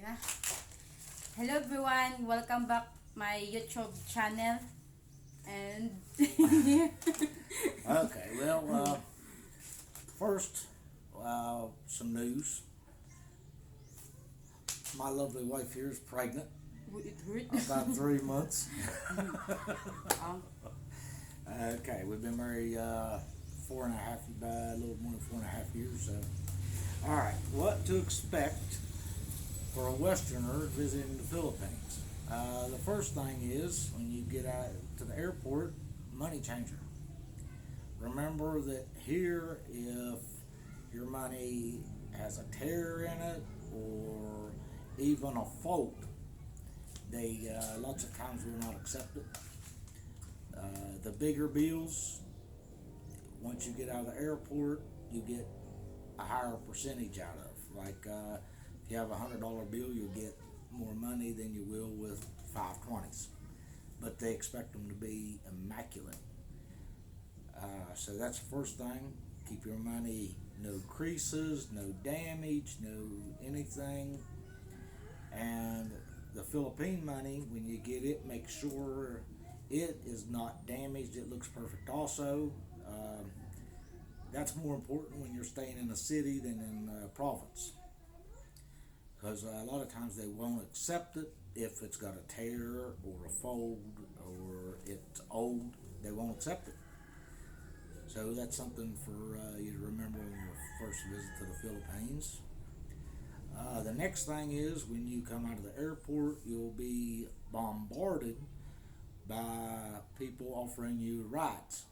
Yeah. Hello everyone, welcome back my YouTube channel. And Okay, well, first, some news. My lovely wife here is pregnant, it hurt. about 3 months. um, Okay, we've been married four and a half, a little more than 4.5 years. So, all right, what to expect for a Westerner visiting the Philippines? The first thing is when you get out to the airport, money changer. Remember that here, if your money has a tear in it or even a fault, they lots of times will not accept it. The bigger bills, once you get out of the airport, you get a higher percentage out of. Like if you have $100 bill, you'll get more money than you will with 520s. But they expect them to be immaculate. So that's the first thing. Keep your money, no creases, no damage, no anything. And the Philippine money, when you get it, make sure it is not damaged. It looks perfect also. That's more important when you're staying in a city than in a province. Because a lot of times they won't accept it if it's got a tear or a fold or it's old. They won't accept it. So that's something for you to remember on your first visit to the Philippines. The next thing is when you come out of the airport, you'll be bombarded by people offering you rides.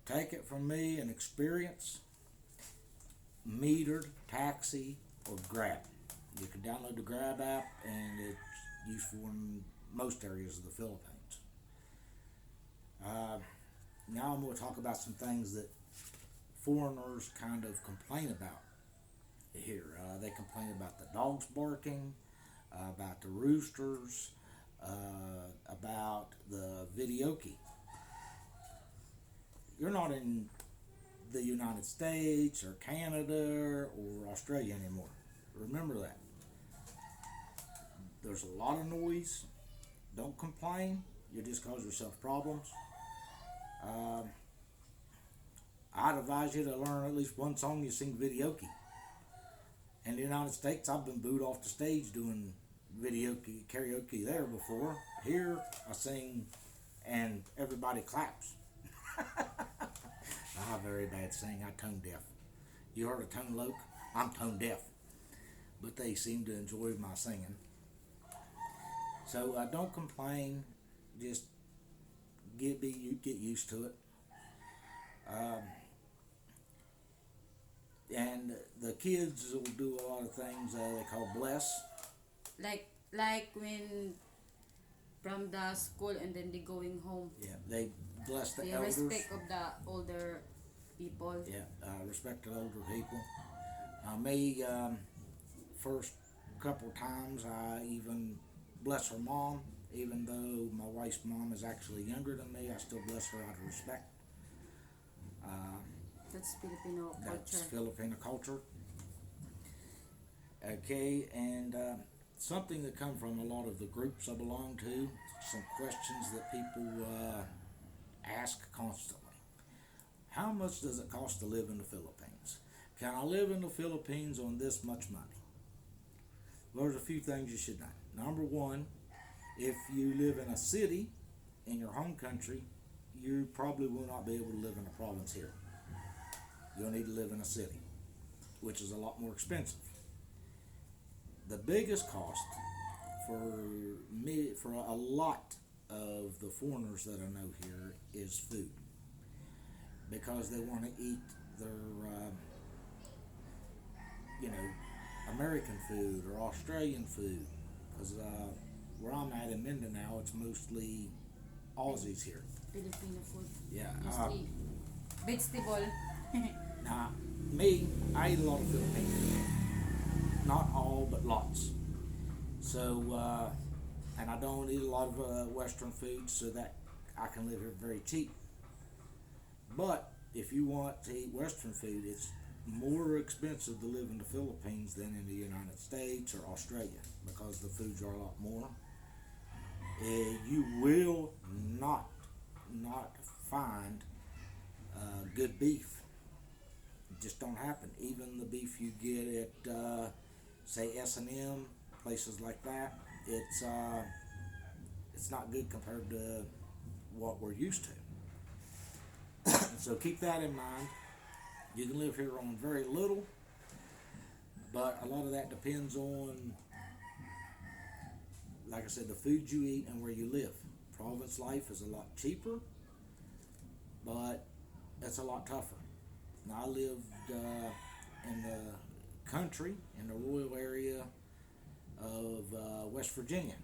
Take it from me, an experience, metered, taxi, or Grab. You can download the Grab app and it's useful in most areas of the Philippines. Now I'm going to talk about some things that foreigners kind of complain about here. They complain about the dogs barking, about the roosters, about the videoke. You're not in the United States or Canada or Australia anymore. Remember that. There's a lot of noise. Don't complain. You just cause yourself problems. I'd advise you to learn at least one song you sing videoke. In the United States, I've been booed off the stage doing videoke karaoke there before. Here, I sing and everybody claps. Very bad sing. I tone deaf. You heard of tone loc? I'm tone deaf. But they seem to enjoy my singing. So don't complain. Just get used to it. And the kids will do a lot of things they call bless. like when from the school and then they going home. Yeah, they bless the The elders. respect of the older people. Yeah, respect the older people. Me, first couple times, I even bless her mom. Even though my wife's mom is actually younger than me, I still bless her out of respect. That's Filipino culture. That's Filipino culture. Okay, and something that come from a lot of the groups I belong to, some questions that people ask constantly. How much does it cost to live in the Philippines? Can I live in the Philippines on this much money? Well, there's a few things you should know. Number one, if you live in a city in your home country, you probably will not be able to live in a province here. You'll need to live in a city, which is a lot more expensive. The biggest cost for me, for a lot of the foreigners that I know here, is food. Because they want to eat their, American food or Australian food. Because where I'm at in Mindanao, it's mostly Aussies here. Filipino food. Yeah. Mostly vegetable. Now, me, I eat a lot of Filipino food. Not all, but lots. So, and I don't eat a lot of Western food, so that I can live here very cheap. But if you want to eat Western food, it's more expensive to live in the Philippines than in the United States or Australia because the foods are a lot more. You will not find good beef. It just don't happen. Even the beef you get at say S&M, places like that, it's not good compared to what we're used to. So keep that in mind. You can live here on very little, but a lot of that depends on, like I said, the food you eat and where you live. Province life is a lot cheaper, but it's a lot tougher. Now, I lived in the country, in the rural area of West Virginia.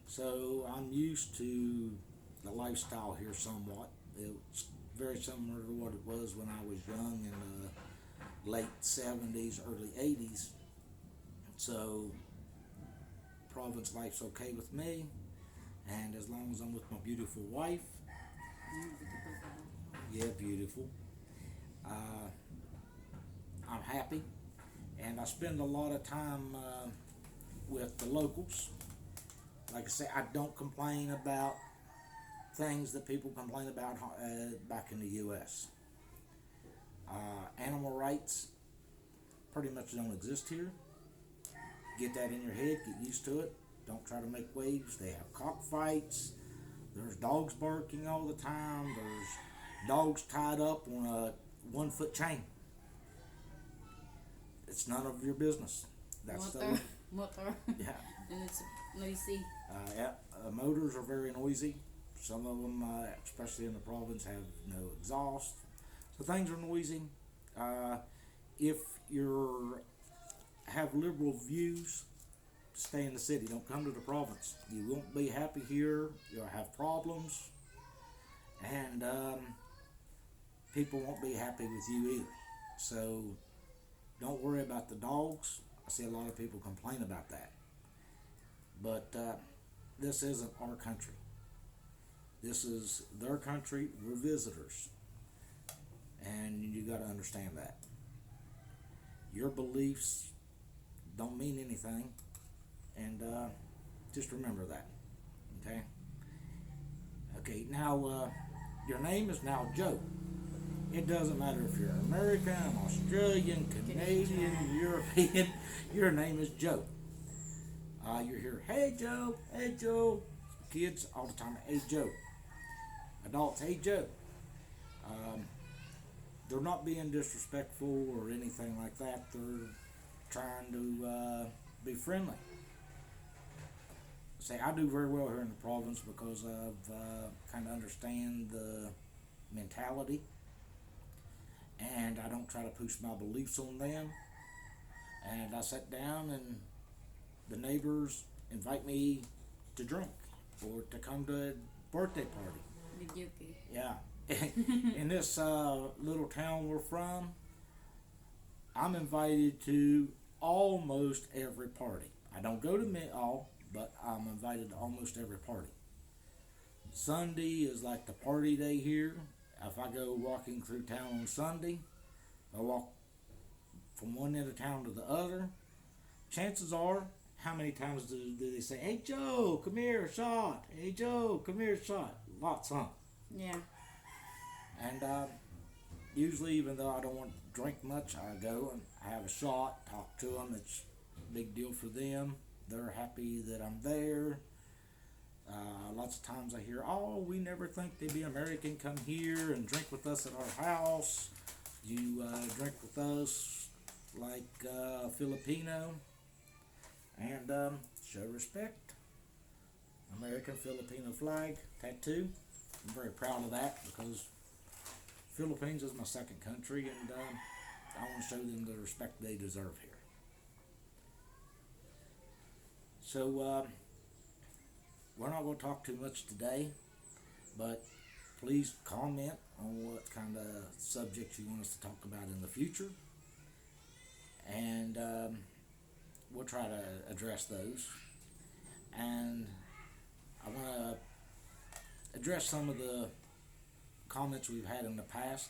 So I'm used to the lifestyle here somewhat. It's very similar to what it was when I was young in the late 70s, early 80s. So province life's okay with me, and as long as I'm with my beautiful wife, yeah, beautiful, I'm happy, and I spend a lot of time with the locals. Like I say, I don't complain about things that people complain about back in the U.S. Animal rights pretty much don't exist here. Get that in your head, get used to it. Don't try to make waves. They have cockfights. There's dogs barking all the time. There's dogs tied up on a 1-foot chain. It's none of your business. That's motor. Yeah. And it's noisy. Motors are very noisy. Some of them, especially in the province, have no exhaust. So things are noisy. If you have liberal views, stay in the city. Don't come to the province. You won't be happy here. You'll have problems. And people won't be happy with you either. So don't worry about the dogs. I see a lot of people complain about that. But this isn't our country. This is their country. We're visitors. And you got to understand that. Your beliefs don't mean anything. And just remember that. Okay? Okay, now your name is now Joe. It doesn't matter if you're American, Australian, Canadian, European. Your name is Joe. You hear, hey Joe, hey Joe. Kids all the time, hey Joe. Adults, hey Joe. They're not being disrespectful or anything like that. They're trying to be friendly. Say, I do very well here in the province because I've kind of understand the mentality, and I don't try to push my beliefs on them. And I sit down and the neighbors invite me to drink or to come to a birthday party. Yeah. In this little town we're from, I'm invited to almost every party. I don't go to all, but I'm invited to almost every party. Sunday is like the party day here. If I go walking through town on Sunday, I walk from one end of town to the other. Chances are, how many times do they say, hey Joe, come here, shot. Hey Joe, come here, shot. Lots, huh? Yeah. And usually, even though I don't want to drink much, I go and have a shot, talk to them. It's a big deal for them. They're happy that I'm there. Lots of times I hear, oh, we never think they'd be American. Come here and drink with us at our house. You drink with us like Filipino. And show respect. American Filipino flag tattoo. I'm very proud of that because Philippines is my second country, and I want to show them the respect they deserve here. So we're not going to talk too much today, but please comment on what kind of subjects you want us to talk about in the future, and we'll try to address those. And I want to address some of the comments we've had in the past.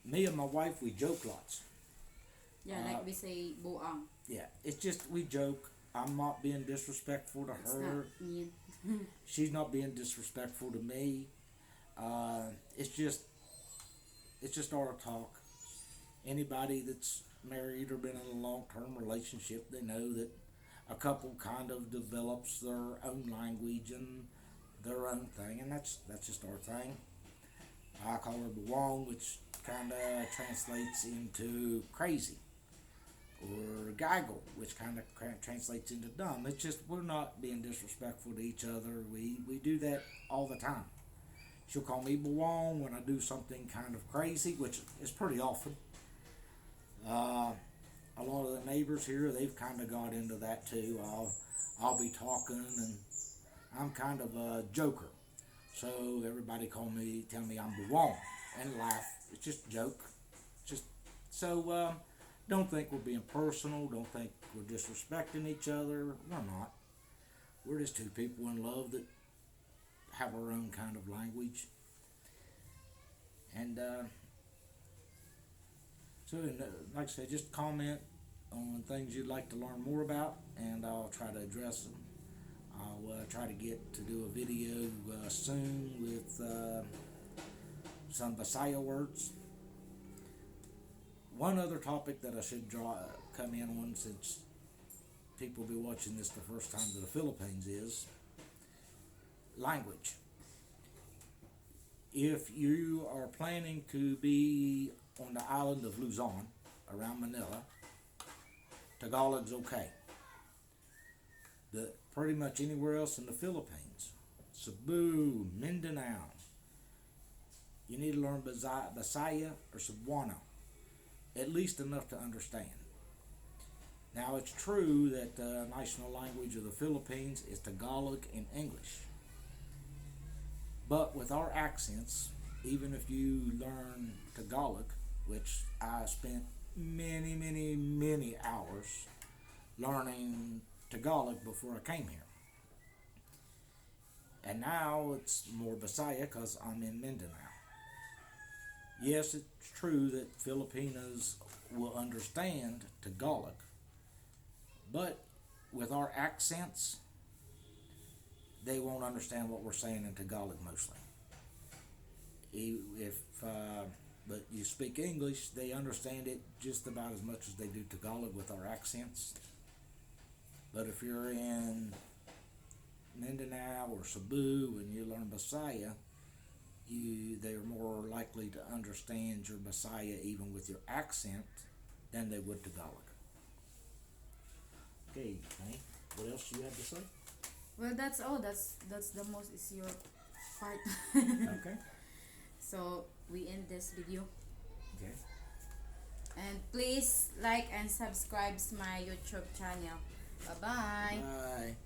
me and my wife, we joke lots. Yeah, like we say buang. Yeah, it's just we joke. I'm not being disrespectful to It's her. not mean. She's not being disrespectful to me. It's just our talk. Anybody that's married or been in a long-term relationship, they know that a couple kind of develops their own language and their own thing, and that's just our thing. I call her Bwong, which kind of translates into crazy, or gaggle, which kind of translates into dumb. It's just we're not being disrespectful to each other. We do that all the time. She'll call me Bwong when I do something kind of crazy, which is pretty often. A lot of the neighbors here, they've kind of got into that too. I'll be talking, and I'm kind of a joker, so everybody tell me I'm Bwong and laugh. It's just a joke. Just so don't think we're being personal. Don't think we're disrespecting each other. We're not. We're just two people in love that have our own kind of language. And so, like I said, just comment on things you'd like to learn more about, and I'll try to address them. I'll try to get to do a video soon with some Visaya words. One other topic that I should come in on, since people will be watching this the first time to the Philippines, is language. If you are planning to be on the island of Luzon, around Manila, Tagalog's okay. But pretty much anywhere else in the Philippines, Cebu, Mindanao, you need to learn Bisaya or Cebuano, at least enough to understand. Now, it's true that the national language of the Philippines is Tagalog and English. But with our accents, even if you learn Tagalog, which I spent many hours learning Tagalog before I came here. And now it's more Bisaya because I'm in Mindanao. Yes, it's true that Filipinos will understand Tagalog, but with our accents, they won't understand what we're saying in Tagalog mostly. But you speak English, they understand it just about as much as they do Tagalog with our accents. But if you're in Mindanao or Cebu and you learn Bisaya, they're more likely to understand your Bisaya even with your accent than they would Tagalog. Okay, honey, what else do you have to say? Well, that's all. That's the most is your part. Okay. So we end this video. Okay. And please like and subscribe to my YouTube channel. Bye bye. Bye.